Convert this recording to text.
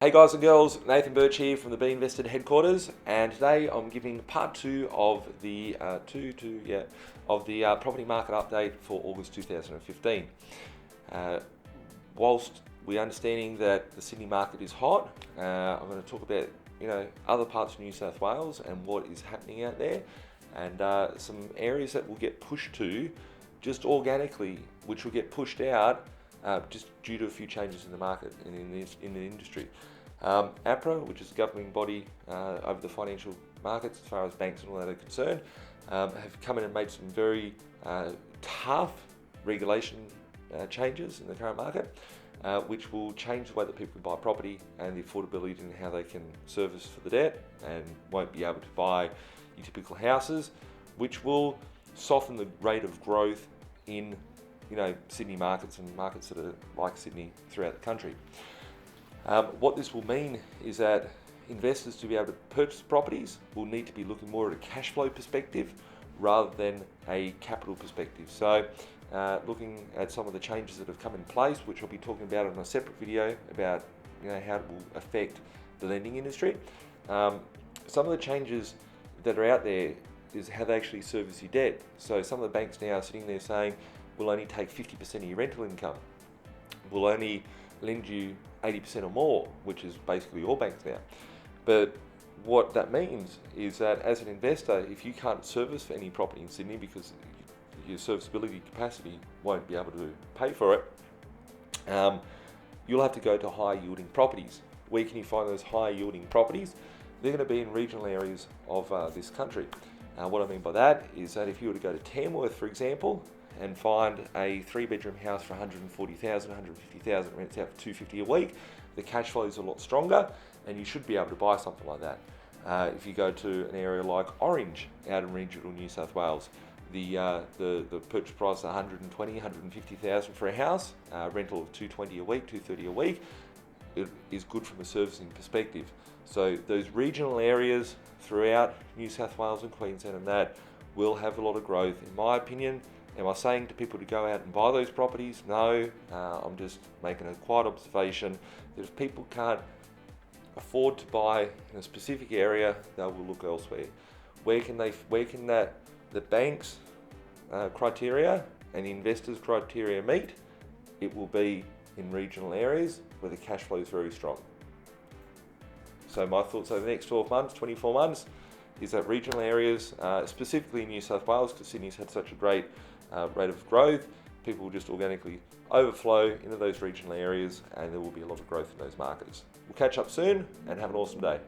Hey guys and girls, Nathan Birch here from the B.Invested headquarters, and today I'm giving part two of the property market update for August 2015. Whilst we're understanding that the Sydney market is hot, I'm going to talk about other parts of New South Wales and what is happening out there, and some areas that will get pushed to just organically, which will get pushed out just due to a few changes in the market and in the industry. APRA, which is the governing body over the financial markets as far as banks and all that are concerned, have come in and made some very tough regulation changes in the current market, which will change the way that people buy property and the affordability and how they can service for the debt, and won't be able to buy your typical houses, which will soften the rate of growth in Sydney markets and markets that are like Sydney throughout the country. What this will mean is that investors, to be able to purchase properties, will need to be looking more at a cash flow perspective rather than a capital perspective. So looking at some of the changes that have come in place, which I'll be talking about in a separate video about how it will affect the lending industry. Some of the changes that are out there is how they actually service your debt. So some of the banks now are sitting there saying, we'll only take 50% of your rental income. We'll only lend you 80% or more, which is basically all banks now. But what that means is that as an investor, if you can't service any property in Sydney because your serviceability capacity won't be able to pay for it, you'll have to go to high yielding properties. Where can you find those high yielding properties? They're going to be in regional areas of this country. What I mean by that is that if you were to go to Tamworth, for example, and find a 3-bedroom house for 140,000, 150,000, rents out for 250 a week, the cash flow is a lot stronger, and you should be able to buy something like that. If you go to an area like Orange, out in regional New South Wales, the purchase price is 120, 150,000 for a house, rental of 220 a week, 230 a week. It is good from a servicing perspective. So those regional areas throughout New South Wales and Queensland and that will have a lot of growth, in my opinion. Am I saying to people to go out and buy those properties? No, I'm just making a quiet observation that if people can't afford to buy in a specific area, they will look elsewhere. Where can the bank's criteria and the investors' criteria meet? It will be in regional areas where the cash flow is very strong. So my thoughts over the next 12 months, 24 months, is that regional areas, specifically in New South Wales, because Sydney's had such a great rate of growth, people will just organically overflow into those regional areas, and there will be a lot of growth in those markets. We'll catch up soon and have an awesome day.